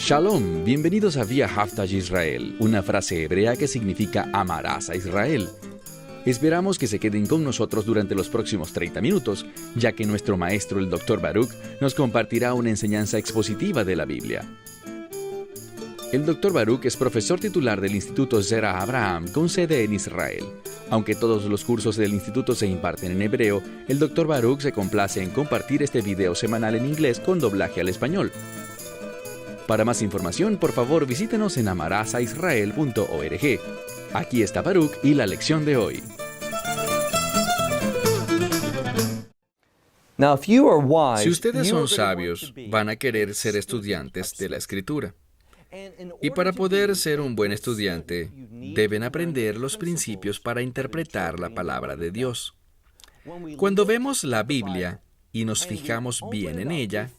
Shalom, bienvenidos a Vía Haftaj Israel, una frase hebrea que significa amarás a Israel. Esperamos que se queden con nosotros durante los próximos 30 minutos, ya que nuestro maestro, el Dr. Baruch, nos compartirá una enseñanza expositiva de la Biblia. El Dr. Baruch es profesor titular del Instituto Zera Abraham con sede en Israel. Aunque todos los cursos del instituto se imparten en hebreo, el Dr. Baruch se complace en compartir este video semanal en inglés con doblaje al español. Para más información, por favor, visítenos en amarazaisrael.org. Aquí está Baruch y la lección de hoy. Si ustedes son sabios, van a querer ser estudiantes de la Escritura. Y para poder ser un buen estudiante, deben aprender los principios para interpretar la palabra de Dios. Cuando vemos la Biblia y nos fijamos bien en ella,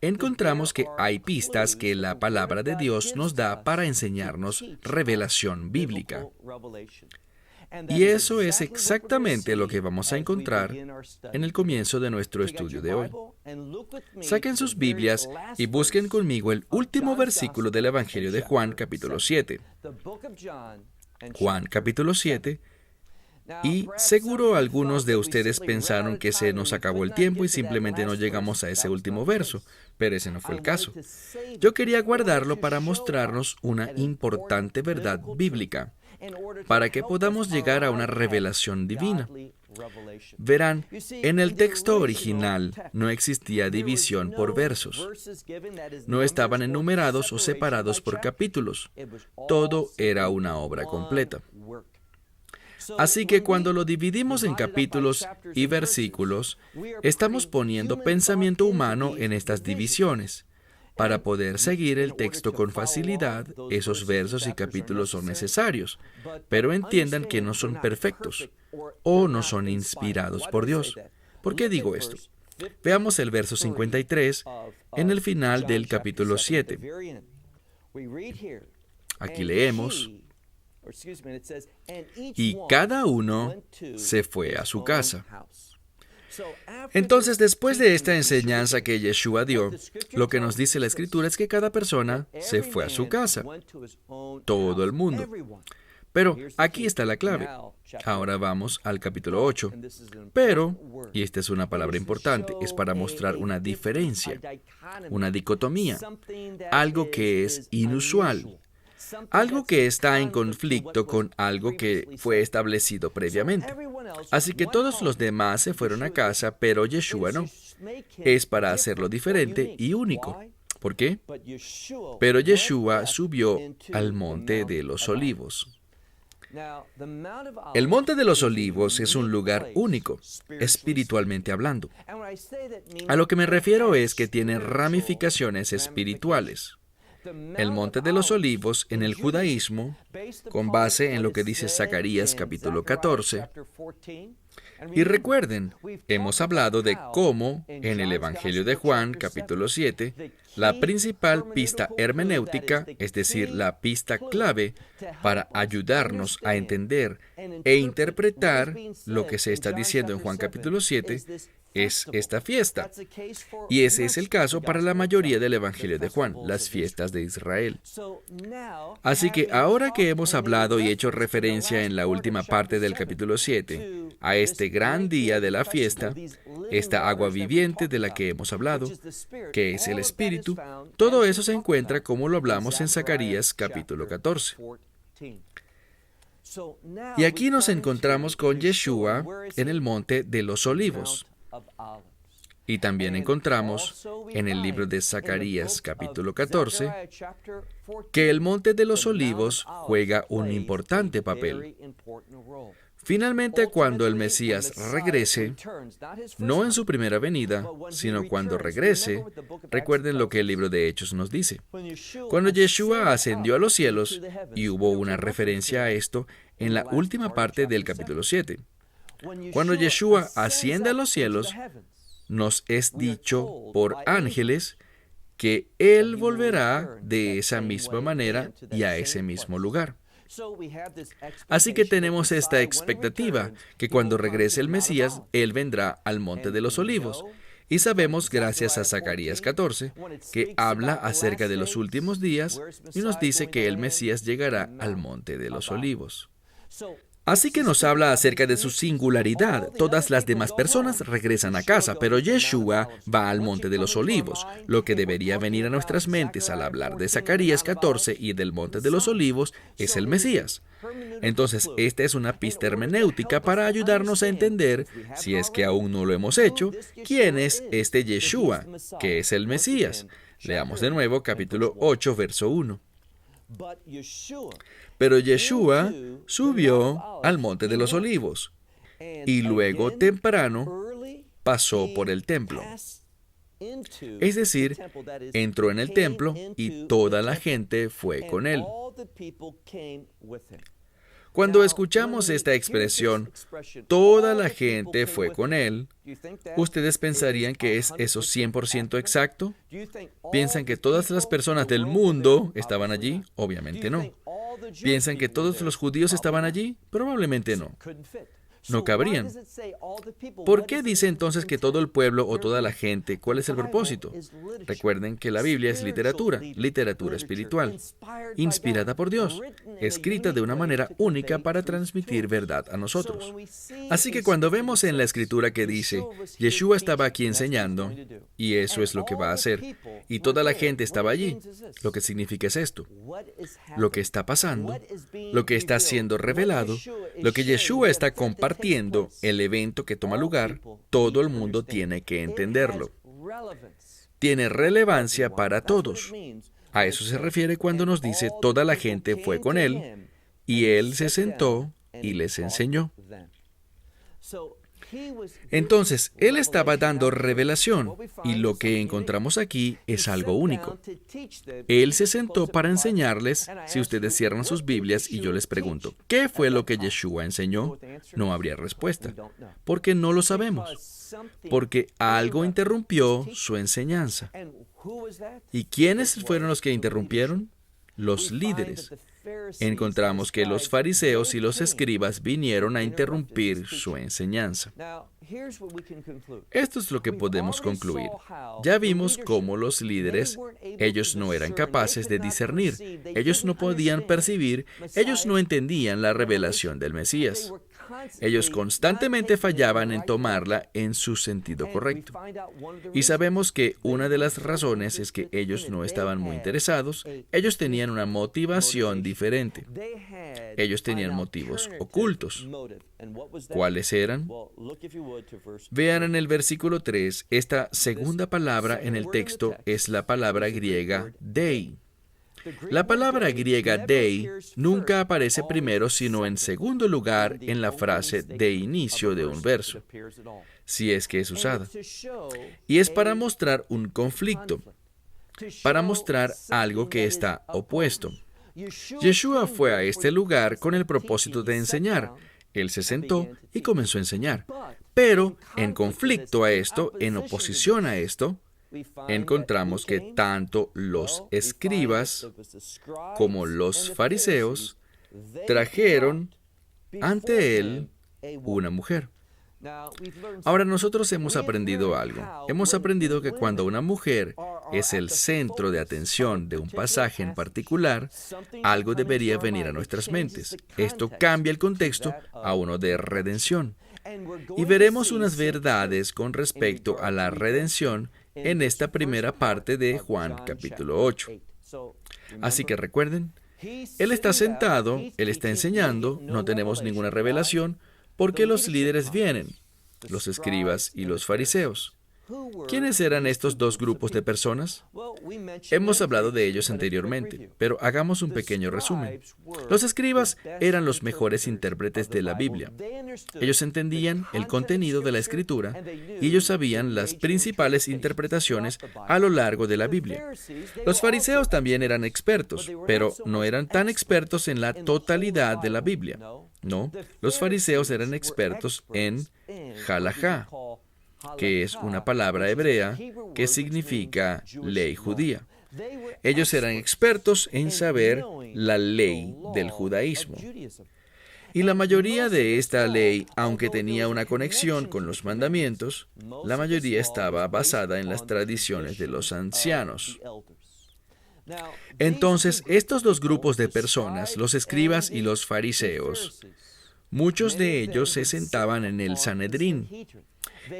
encontramos que hay pistas que la palabra de Dios nos da para enseñarnos revelación bíblica. Y eso es exactamente lo que vamos a encontrar en el comienzo de nuestro estudio de hoy. Saquen sus Biblias y busquen conmigo el último versículo del Evangelio de Juan, capítulo 7. Juan, capítulo 7. Y seguro algunos de ustedes pensaron que se nos acabó el tiempo y simplemente no llegamos a ese último verso, pero ese no fue el caso. Yo quería guardarlo para mostrarnos una importante verdad bíblica, para que podamos llegar a una revelación divina. Verán, en el texto original no existía división por versos. No estaban enumerados o separados por capítulos. Todo era una obra completa. Así que cuando lo dividimos en capítulos y versículos, estamos poniendo pensamiento humano en estas divisiones. Para poder seguir el texto con facilidad, esos versos y capítulos son necesarios, pero entiendan que no son perfectos o no son inspirados por Dios. ¿Por qué digo esto? Veamos el verso 53 en el final del capítulo 7. Aquí leemos: y cada uno se fue a su casa. Entonces, después de esta enseñanza que Yeshua dio, lo que nos dice la Escritura es que cada persona se fue a su casa. Todo el mundo. Pero aquí está la clave. Ahora vamos al capítulo 8. Pero, y esta es una palabra importante, es para mostrar una diferencia, una dicotomía, algo que es inusual. Algo que está en conflicto con algo que fue establecido previamente. Así que todos los demás se fueron a casa, pero Yeshua no. Es para hacerlo diferente y único. ¿Por qué? Pero Yeshua subió al Monte de los Olivos. El Monte de los Olivos es un lugar único, espiritualmente hablando. A lo que me refiero es que tiene ramificaciones espirituales. El Monte de los Olivos en el judaísmo, con base en lo que dice Zacarías capítulo 14. Y recuerden, hemos hablado de cómo en el Evangelio de Juan capítulo 7, la principal pista hermenéutica, es decir, la pista clave para ayudarnos a entender e interpretar lo que se está diciendo en Juan capítulo 7, es esta fiesta. Y ese es el caso para la mayoría del Evangelio de Juan, las fiestas de Israel. Así que ahora que hemos hablado y hecho referencia en la última parte del capítulo 7 a este gran día de la fiesta, esta agua viviente de la que hemos hablado, que es el Espíritu, todo eso se encuentra como lo hablamos en Zacarías capítulo 14. Y aquí nos encontramos con Yeshua en el Monte de los Olivos. Y también encontramos en el libro de Zacarías capítulo 14 que el Monte de los Olivos juega un importante papel. Finalmente, cuando el Mesías regrese, no en su primera venida, sino cuando regrese, recuerden lo que el libro de Hechos nos dice. Cuando Yeshua ascendió a los cielos, y hubo una referencia a esto en la última parte del capítulo 7. Cuando Yeshua asciende a los cielos, nos es dicho por ángeles que Él volverá de esa misma manera y a ese mismo lugar. Así que tenemos esta expectativa, que cuando regrese el Mesías, Él vendrá al Monte de los Olivos. Y sabemos, gracias a Zacarías 14, que habla acerca de los últimos días y nos dice que el Mesías llegará al Monte de los Olivos. Así que nos habla acerca de su singularidad. Todas las demás personas regresan a casa, pero Yeshua va al Monte de los Olivos. Lo que debería venir a nuestras mentes al hablar de Zacarías 14 y del Monte de los Olivos es el Mesías. Entonces, esta es una pista hermenéutica para ayudarnos a entender, si es que aún no lo hemos hecho, quién es este Yeshua, que es el Mesías. Leamos de nuevo capítulo 8, verso 1. Pero Yeshua subió al Monte de los Olivos y luego temprano pasó por el templo. Es decir, entró en el templo y toda la gente fue con él. Cuando escuchamos esta expresión, toda la gente fue con él, ¿ustedes pensarían que es eso 100% exacto? ¿Piensan que todas las personas del mundo estaban allí? Obviamente no. ¿Piensan que todos los judíos estaban allí? Probablemente no. No cabrían. ¿Por qué dice entonces que todo el pueblo o toda la gente? ¿Cuál es el propósito? Recuerden que la Biblia es literatura espiritual, inspirada por Dios, escrita de una manera única para transmitir verdad a nosotros. Así que cuando vemos en la Escritura que dice, Yeshua estaba aquí enseñando, y eso es lo que va a hacer, y toda la gente estaba allí, lo que significa es esto: lo que está pasando, lo que está siendo revelado, lo que Yeshua está compartiendo, el evento que toma lugar, todo el mundo tiene que entenderlo. Tiene relevancia para todos. A eso se refiere cuando nos dice toda la gente fue con él y él se sentó y les enseñó. Entonces, él estaba dando revelación, y lo que encontramos aquí es algo único. Él se sentó para enseñarles. Si ustedes cierran sus Biblias y yo les pregunto, ¿qué fue lo que Yeshua enseñó? No habría respuesta, porque no lo sabemos, porque algo interrumpió su enseñanza. ¿Y quiénes fueron los que interrumpieron? Los líderes. Encontramos que los fariseos y los escribas vinieron a interrumpir su enseñanza. Esto es lo que podemos concluir. Ya vimos cómo los líderes, ellos no eran capaces de discernir, ellos no podían percibir, ellos no entendían la revelación del Mesías. Ellos constantemente fallaban en tomarla en su sentido correcto. Y sabemos que una de las razones es que ellos no estaban muy interesados. Ellos tenían una motivación diferente. Ellos tenían motivos ocultos. ¿Cuáles eran? Vean en el versículo 3, esta segunda palabra en el texto es la palabra griega dei. La palabra griega dei nunca aparece primero, sino en segundo lugar en la frase de inicio de un verso, si es que es usada. Y es para mostrar un conflicto, para mostrar algo que está opuesto. Yeshua fue a este lugar con el propósito de enseñar. Él se sentó y comenzó a enseñar. Pero en conflicto a esto, en oposición a esto, encontramos que tanto los escribas como los fariseos trajeron ante él una mujer. Ahora nosotros hemos aprendido algo. Hemos aprendido que cuando una mujer es el centro de atención de un pasaje en particular, algo debería venir a nuestras mentes. Esto cambia el contexto a uno de redención. Y veremos unas verdades con respecto a la redención en esta primera parte de Juan capítulo 8. Así que recuerden, él está sentado, él está enseñando, no tenemos ninguna revelación, porque los líderes vienen, los escribas y los fariseos. ¿Quiénes eran estos dos grupos de personas? Hemos hablado de ellos anteriormente, pero hagamos un pequeño resumen. Los escribas eran los mejores intérpretes de la Biblia. Ellos entendían el contenido de la Escritura y ellos sabían las principales interpretaciones a lo largo de la Biblia. Los fariseos también eran expertos, pero no eran tan expertos en la totalidad de la Biblia. No, los fariseos eran expertos en halajá, que es una palabra hebrea que significa ley judía. Ellos eran expertos en saber la ley del judaísmo. Y la mayoría de esta ley, aunque tenía una conexión con los mandamientos, la mayoría estaba basada en las tradiciones de los ancianos. Entonces, estos dos grupos de personas, los escribas y los fariseos, muchos de ellos se sentaban en el Sanedrín.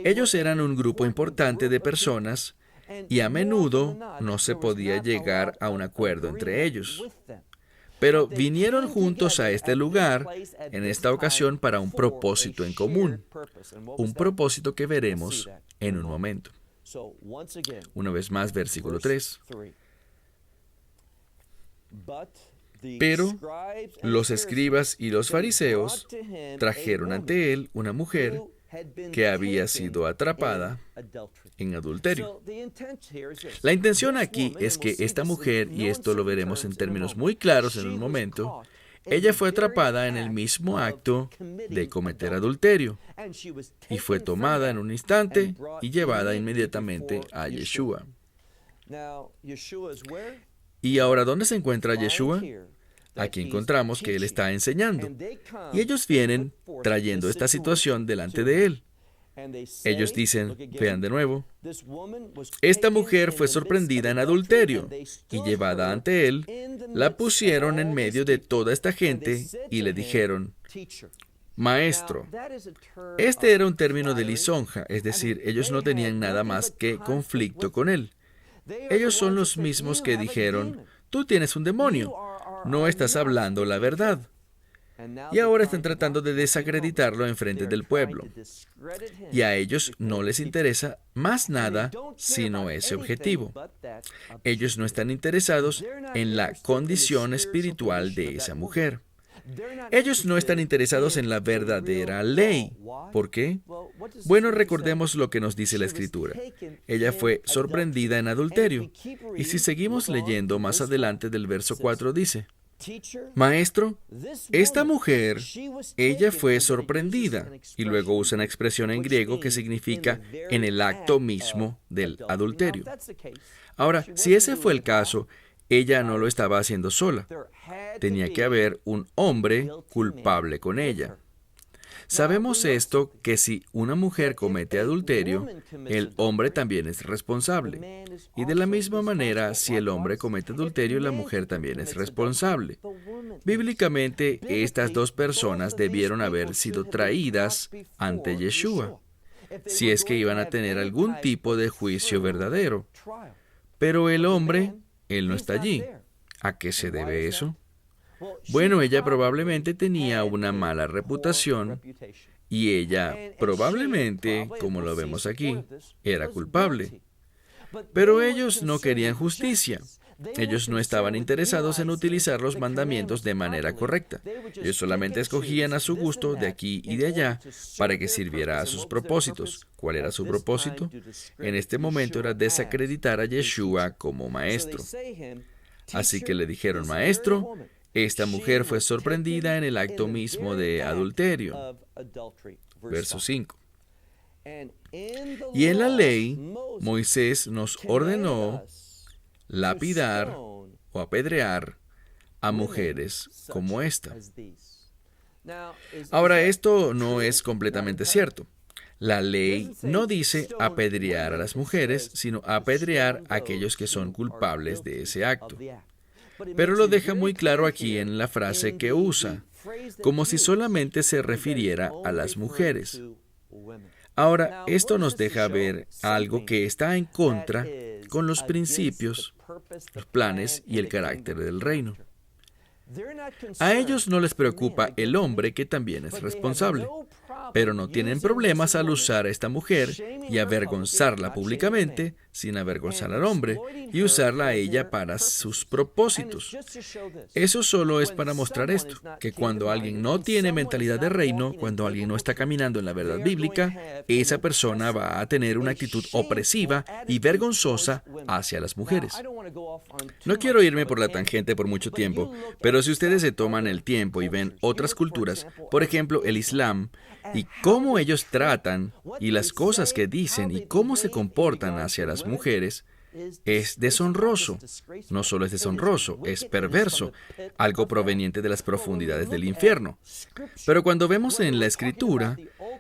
Ellos eran un grupo importante de personas y a menudo no se podía llegar a un acuerdo entre ellos. Pero vinieron juntos a este lugar, en esta ocasión, para un propósito en común, un propósito que veremos en un momento. Una vez más, versículo 3. Pero los escribas y los fariseos trajeron ante él una mujer que había sido atrapada en adulterio. La intención aquí es que esta mujer, y esto lo veremos en términos muy claros en un momento, ella fue atrapada en el mismo acto de cometer adulterio y fue tomada en un instante y llevada inmediatamente a Yeshua. Y ahora, ¿dónde se encuentra Yeshua? Aquí encontramos que él está enseñando. Y ellos vienen trayendo esta situación delante de él. Ellos dicen, vean de nuevo, esta mujer fue sorprendida en adulterio y llevada ante él, la pusieron en medio de toda esta gente y le dijeron, Maestro. Este era un término de lisonja, es decir, ellos no tenían nada más que conflicto con él. Ellos son los mismos que dijeron, tú tienes un demonio, no estás hablando la verdad. Y ahora están tratando de desacreditarlo en frente del pueblo. Y a ellos no les interesa más nada sino ese objetivo. Ellos no están interesados en la condición espiritual de esa mujer. Ellos no están interesados en la verdadera ley. ¿Por qué? Bueno, recordemos lo que nos dice la Escritura. Ella fue sorprendida en adulterio. Y si seguimos leyendo más adelante del verso 4 dice, Maestro, esta mujer, ella fue sorprendida. Y luego usa una expresión en griego que significa en el acto mismo del adulterio. Ahora, si ese fue el caso, ella no lo estaba haciendo sola. Tenía que haber un hombre culpable con ella. Sabemos esto, que si una mujer comete adulterio, el hombre también es responsable. Y de la misma manera, si el hombre comete adulterio, la mujer también es responsable. Bíblicamente, estas dos personas debieron haber sido traídas ante Yeshua, si es que iban a tener algún tipo de juicio verdadero. Pero el hombre, él no está allí. ¿A qué se debe eso? Bueno, ella probablemente tenía una mala reputación y ella probablemente, como lo vemos aquí, era culpable. Pero ellos no querían justicia. Ellos no estaban interesados en utilizar los mandamientos de manera correcta. Ellos solamente escogían a su gusto de aquí y de allá para que sirviera a sus propósitos. ¿Cuál era su propósito? En este momento era desacreditar a Yeshua como maestro. Así que le dijeron, Maestro, esta mujer fue sorprendida en el acto mismo de adulterio. Verso 5. Y en la ley, Moisés nos ordenó lapidar o apedrear a mujeres como esta. Ahora, esto no es completamente cierto. La ley no dice apedrear a las mujeres, sino apedrear a aquellos que son culpables de ese acto. Pero lo deja muy claro aquí en la frase que usa, como si solamente se refiriera a las mujeres. Ahora, esto nos deja ver algo que está en contra con los principios, los planes y el carácter del reino. A ellos no les preocupa el hombre, que también es responsable, pero no tienen problemas al usar a esta mujer y avergonzarla públicamente, sin avergonzar al hombre, y usarla a ella para sus propósitos. Eso solo es para mostrar esto, que cuando alguien no tiene mentalidad de reino, cuando alguien no está caminando en la verdad bíblica, esa persona va a tener una actitud opresiva y vergonzosa hacia las mujeres. No quiero irme por la tangente por mucho tiempo, pero si ustedes se toman el tiempo y ven otras culturas, por ejemplo el Islam, y cómo ellos tratan y las cosas que dicen y cómo se comportan hacia las mujeres, es deshonroso. No solo es deshonroso, es perverso, algo proveniente de las profundidades del infierno. Pero cuando vemos en la Escritura,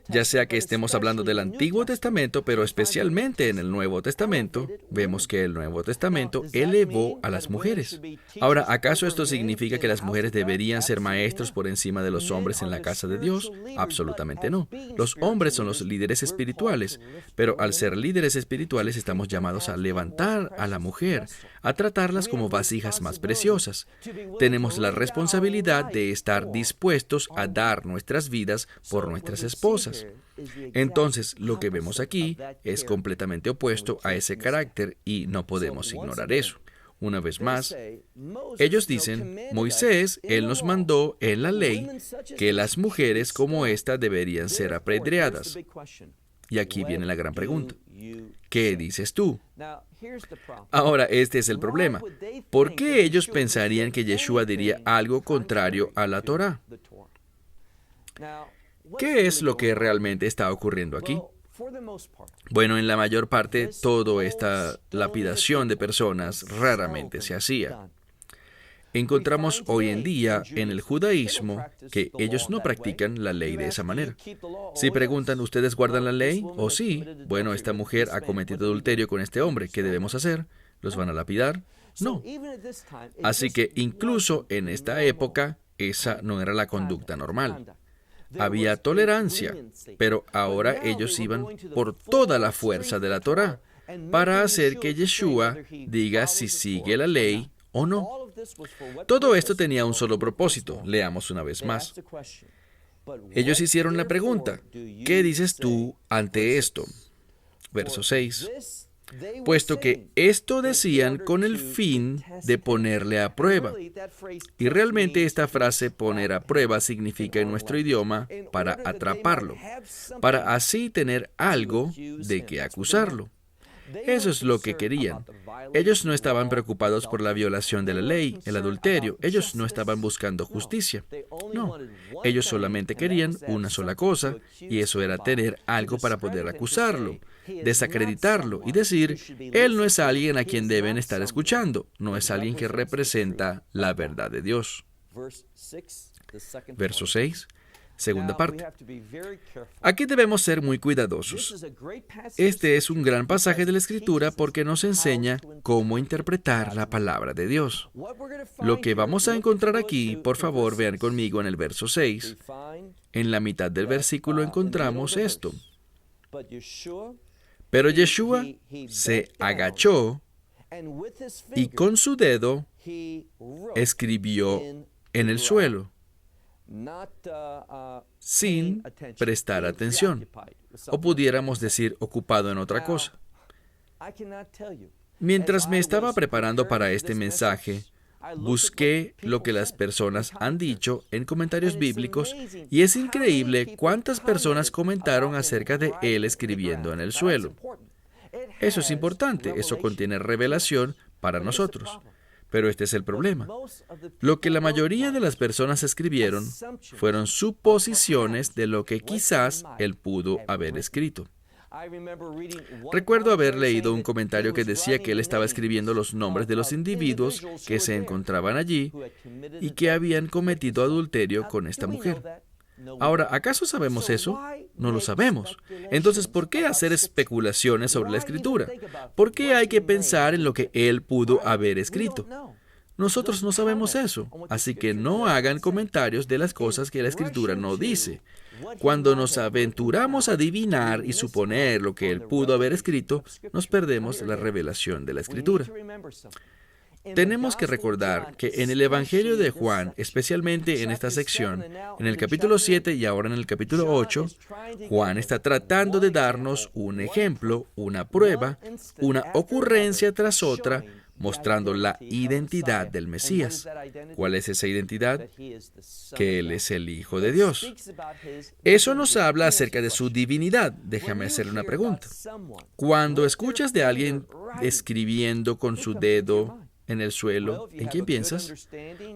ya sea que estemos hablando del Antiguo Testamento, pero especialmente en el Nuevo Testamento, vemos que el Nuevo Testamento elevó a las mujeres. Ahora, ¿acaso esto significa que las mujeres deberían ser maestros por encima de los hombres en la casa de Dios? Absolutamente no. Los hombres son los líderes espirituales, pero al ser líderes espirituales estamos llamados a levantar a la mujer, a tratarlas como vasijas más preciosas. Tenemos la responsabilidad de estar dispuestos a dar nuestras vidas por nuestras esposas. Entonces, lo que vemos aquí es completamente opuesto a ese carácter y no podemos ignorar eso. Una vez más, ellos dicen, Moisés, él nos mandó en la ley que las mujeres como esta deberían ser apedreadas. Y aquí viene la gran pregunta. ¿Qué dices tú? Ahora, este es el problema. ¿Por qué ellos pensarían que Yeshua diría algo contrario a la Torá? ¿Qué es lo que realmente está ocurriendo aquí? Bueno, en la mayor parte, toda esta lapidación de personas raramente se hacía. Encontramos hoy en día en el judaísmo que ellos no practican la ley de esa manera. Si preguntan, ¿ustedes guardan la ley? ¿O sí? Bueno, esta mujer ha cometido adulterio con este hombre. ¿Qué debemos hacer? ¿Los van a lapidar? No. Así que incluso en esta época, esa no era la conducta normal. Había tolerancia, pero ahora ellos iban por toda la fuerza de la Torá para hacer que Yeshua diga si sigue la ley o no. Todo esto tenía un solo propósito. Leamos una vez más. Ellos hicieron la pregunta, ¿qué dices tú ante esto? Verso 6. Puesto que esto decían con el fin de ponerle a prueba. Y realmente esta frase poner a prueba significa en nuestro idioma para atraparlo, para así tener algo de que acusarlo. Eso es lo que querían. Ellos no estaban preocupados por la violación de la ley, el adulterio. Ellos no estaban buscando justicia. No, ellos solamente querían una sola cosa, y eso era tener algo para poder acusarlo, desacreditarlo y decir, él no es alguien a quien deben estar escuchando, no es alguien que representa la verdad de Dios. Verso 6. Segunda parte. Aquí debemos ser muy cuidadosos. Este es un gran pasaje de la Escritura porque nos enseña cómo interpretar la palabra de Dios. Lo que vamos a encontrar aquí, por favor, vean conmigo en el verso 6. En la mitad del versículo encontramos esto. Pero Yeshua se agachó y con su dedo escribió en el suelo, sin prestar atención, o pudiéramos decir ocupado en otra cosa. Mientras me estaba preparando para este mensaje, busqué lo que las personas han dicho en comentarios bíblicos y es increíble cuántas personas comentaron acerca de él escribiendo en el suelo. Eso es importante, eso contiene revelación para nosotros. Pero este es el problema. Lo que la mayoría de las personas escribieron fueron suposiciones de lo que quizás él pudo haber escrito. Recuerdo haber leído un comentario que decía que él estaba escribiendo los nombres de los individuos que se encontraban allí y que habían cometido adulterio con esta mujer. Ahora, ¿acaso sabemos eso? No lo sabemos. Entonces, ¿por qué hacer especulaciones sobre la Escritura? ¿Por qué hay que pensar en lo que él pudo haber escrito? Nosotros no sabemos eso, así que no hagan comentarios de las cosas que la Escritura no dice. Cuando nos aventuramos a adivinar y suponer lo que él pudo haber escrito, nos perdemos la revelación de la Escritura. Tenemos que recordar que en el Evangelio de Juan, especialmente en esta sección, en el capítulo 7 y ahora en el capítulo 8, Juan está tratando de darnos un ejemplo, una prueba, una ocurrencia tras otra, mostrando la identidad del Mesías. ¿Cuál es esa identidad? Que Él es el Hijo de Dios. Eso nos habla acerca de su divinidad. Déjame hacerle una pregunta. Cuando escuchas de alguien escribiendo con su dedo en el suelo, ¿en quién piensas?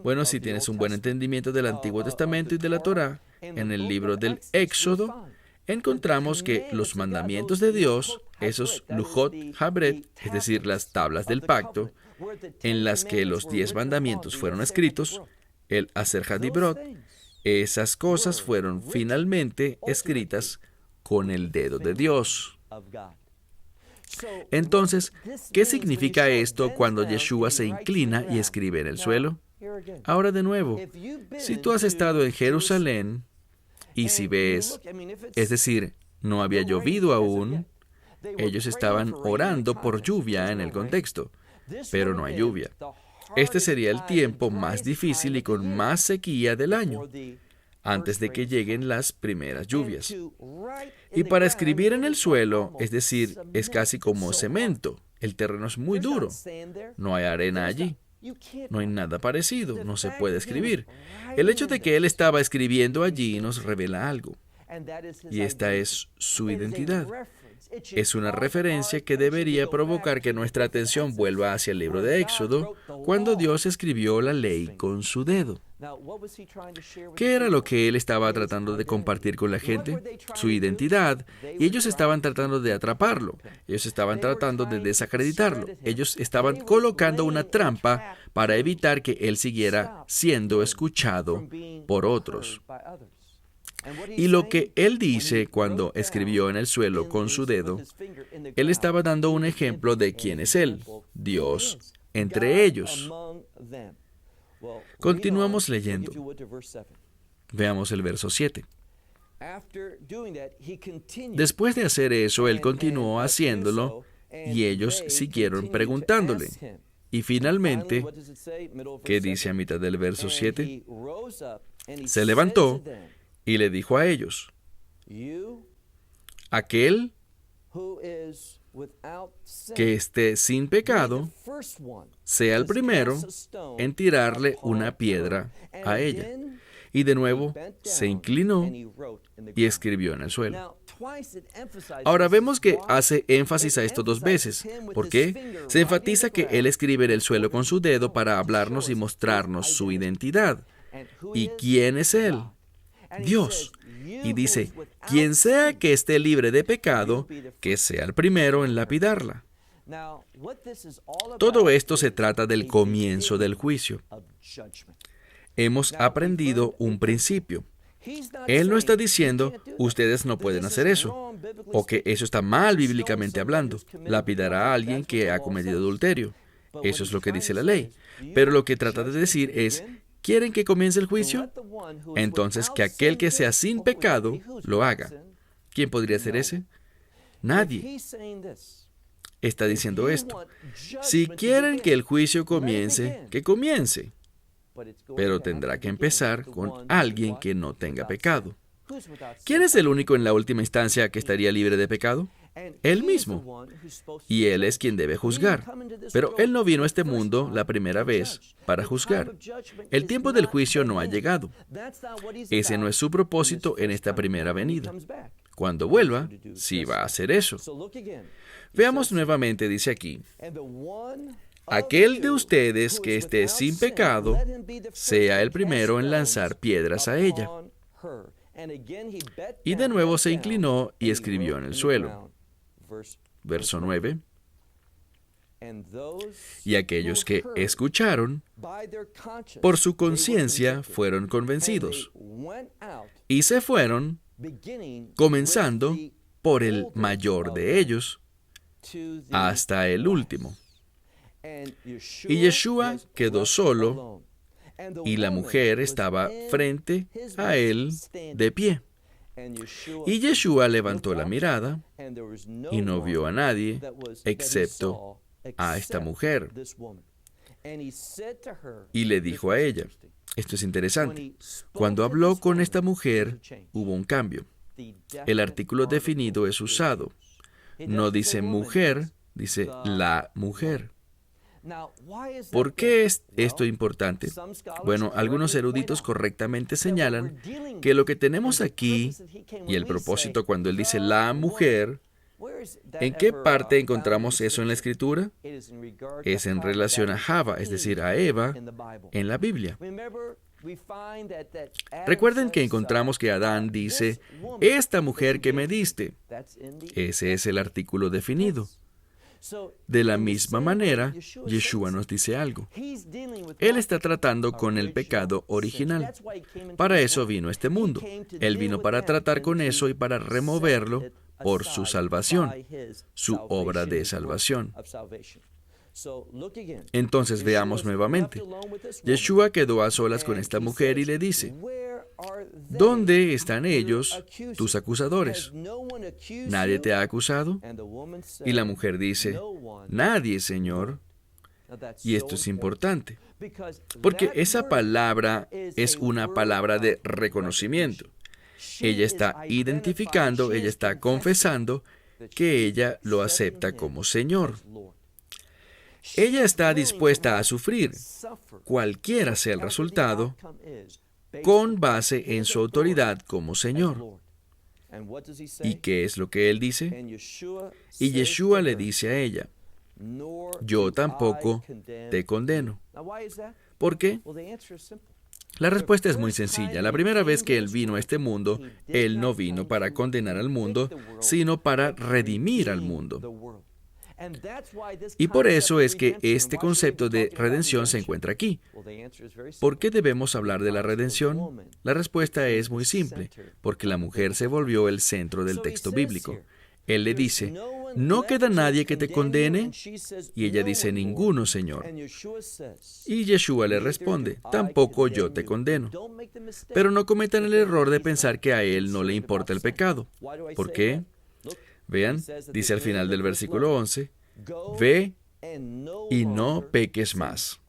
Bueno, si tienes un buen entendimiento del Antiguo Testamento y de la Torá, en el libro del Éxodo, encontramos que los mandamientos de Dios, esos Lujot Habret, es decir, las tablas del pacto, en las que los 10 mandamientos fueron escritos, el Aser Hadibrot, esas cosas fueron finalmente escritas con el dedo de Dios. Entonces, ¿qué significa esto cuando Yeshua se inclina y escribe en el suelo? Ahora de nuevo, si tú has estado en Jerusalén y si ves, es decir, no había llovido aún, ellos estaban orando por lluvia en el contexto, pero no hay lluvia. Este sería el tiempo más difícil y con más sequía del año, antes de que lleguen las primeras lluvias. Y para escribir en el suelo, es decir, es casi como cemento. El terreno es muy duro. No hay arena allí. No hay nada parecido. No se puede escribir. El hecho de que él estaba escribiendo allí nos revela algo. Y esta es su identidad. Es una referencia que debería provocar que nuestra atención vuelva hacia el libro de Éxodo, cuando Dios escribió la ley con su dedo. ¿Qué era lo que él estaba tratando de compartir con la gente? Su identidad. Y ellos estaban tratando de atraparlo. Ellos estaban tratando de desacreditarlo. Ellos estaban colocando una trampa para evitar que él siguiera siendo escuchado por otros. Y lo que él dice cuando escribió en el suelo con su dedo, él estaba dando un ejemplo de quién es él, Dios, entre ellos. Continuamos leyendo. Veamos el verso 7. Después de hacer eso, él continuó haciéndolo y ellos siguieron preguntándole. Y finalmente, ¿qué dice a mitad del verso 7? Se levantó y le dijo a ellos, aquel que esté sin pecado, sea el primero en tirarle una piedra a ella. Y de nuevo se inclinó y escribió en el suelo. Ahora vemos que hace énfasis a esto 2 veces. ¿Por qué? Se enfatiza que él escribe en el suelo con su dedo para hablarnos y mostrarnos su identidad. ¿Y quién es él? Dios. Y dice, quien sea que esté libre de pecado, que sea el primero en lapidarla. Todo esto se trata del comienzo del juicio. Hemos aprendido un principio. Él no está diciendo, ustedes no pueden hacer eso, o que eso está mal bíblicamente hablando. Lapidará a alguien que ha cometido adulterio. Eso es lo que dice la ley. Pero lo que trata de decir es, ¿quieren que comience el juicio? Entonces que aquel que sea sin pecado lo haga. ¿Quién podría ser ese? Nadie. Está diciendo esto. Si quieren que el juicio comience, que comience. Pero tendrá que empezar con alguien que no tenga pecado. ¿Quién es el único en la última instancia que estaría libre de pecado? Él mismo. Y Él es quien debe juzgar. Pero Él no vino a este mundo la primera vez para juzgar. El tiempo del juicio no ha llegado. Ese no es su propósito en esta primera venida. Cuando vuelva, sí va a hacer eso. Veamos nuevamente, dice aquí, aquel de ustedes que esté sin pecado, sea el primero en lanzar piedras a ella. Y de nuevo se inclinó y escribió en el suelo. Verso 9. Y aquellos que escucharon, por su conciencia fueron convencidos, y se fueron, comenzando por el mayor de ellos, hasta el último. Y Yeshua quedó solo, y la mujer estaba frente a él de pie. Y Yeshua levantó la mirada y no vio a nadie excepto a esta mujer. Y le dijo a ella, esto es interesante, cuando habló con esta mujer hubo un cambio. El artículo definido es usado. No dice mujer, dice la mujer. ¿Por qué es esto importante? Bueno, algunos eruditos correctamente señalan que lo que tenemos aquí, y el propósito cuando él dice la mujer, ¿en qué parte encontramos eso en la Escritura? Es en relación a Java, es decir, a Eva, en la Biblia. Recuerden que encontramos que Adán dice, esta mujer que me diste. Ese es el artículo definido. De la misma manera, Yeshua nos dice algo. Él está tratando con el pecado original. Para eso vino a este mundo. Él vino para tratar con eso y para removerlo por su salvación, su obra de salvación. Entonces veamos nuevamente. Yeshua quedó a solas con esta mujer y le dice, ¿dónde están ellos, tus acusadores? ¿Nadie te ha acusado? Y la mujer dice, nadie, Señor. Y esto es importante, porque esa palabra es una palabra de reconocimiento. Ella está identificando, ella está confesando que ella lo acepta como Señor. Ella está dispuesta a sufrir, cualquiera sea el resultado, con base en su autoridad como Señor. ¿Y qué es lo que él dice? Y Yeshua le dice a ella, yo tampoco te condeno. ¿Por qué? La respuesta es muy sencilla. La primera vez que Él vino a este mundo, Él no vino para condenar al mundo, sino para redimir al mundo. Y por eso es que este concepto de redención se encuentra aquí. ¿Por qué debemos hablar de la redención? La respuesta es muy simple, porque la mujer se volvió el centro del texto bíblico. Él le dice, ¿no queda nadie que te condene? Y ella dice, ninguno, Señor. Y Yeshua le responde, tampoco yo te condeno. Pero no cometan el error de pensar que a Él no le importa el pecado. ¿Por qué? Vean, dice al final del versículo 11, ve y no peques más.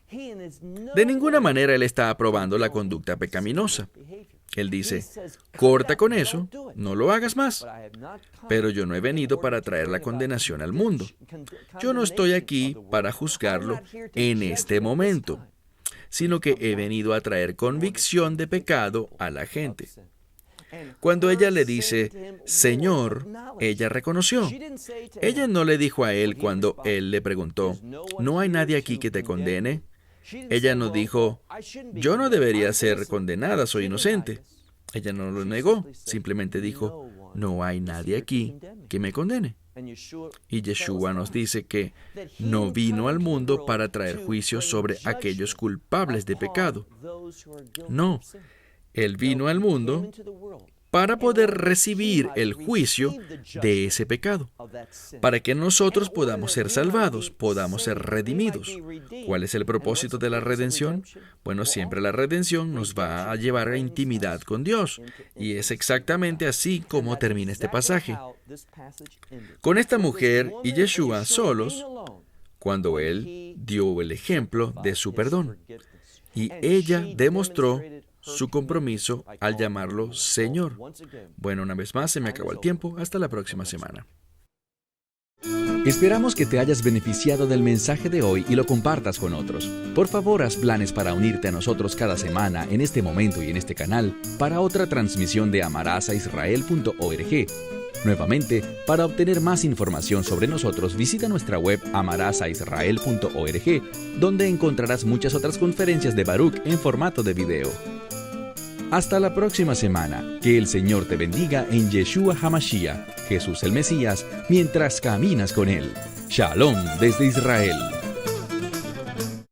De ninguna manera Él está aprobando la conducta pecaminosa. Él dice, corta con eso, no lo hagas más. Pero yo no he venido para traer la condenación al mundo. Yo no estoy aquí para juzgarlo en este momento, sino que he venido a traer convicción de pecado a la gente. Cuando ella le dice, Señor, ella reconoció. Ella no le dijo a Él cuando Él le preguntó, ¿no hay nadie aquí que te condene? Ella no dijo, yo no debería ser condenada, soy inocente. Ella no lo negó, simplemente dijo, no hay nadie aquí que me condene. Y Yeshua nos dice que no vino al mundo para traer juicio sobre aquellos culpables de pecado. No, Él vino al mundo para poder recibir el juicio de ese pecado, para que nosotros podamos ser salvados, podamos ser redimidos. ¿Cuál es el propósito de la redención? Bueno, siempre la redención nos va a llevar a intimidad con Dios, y es exactamente así como termina este pasaje. Con esta mujer y Yeshua solos, cuando Él dio el ejemplo de su perdón, y ella demostró su compromiso al llamarlo Señor. Bueno, una vez más, se me acabó el tiempo. Hasta la próxima semana. Esperamos que te hayas beneficiado del mensaje de hoy y lo compartas con otros. Por favor, haz planes para unirte a nosotros cada semana en este momento y en este canal para otra transmisión de amarazaisrael.org. Nuevamente, para obtener más información sobre nosotros, visita nuestra web amarazaisrael.org, donde encontrarás muchas otras conferencias de Baruch en formato de video. Hasta la próxima semana. Que el Señor te bendiga en Yeshua HaMashiach, Jesús el Mesías, mientras caminas con Él. Shalom desde Israel.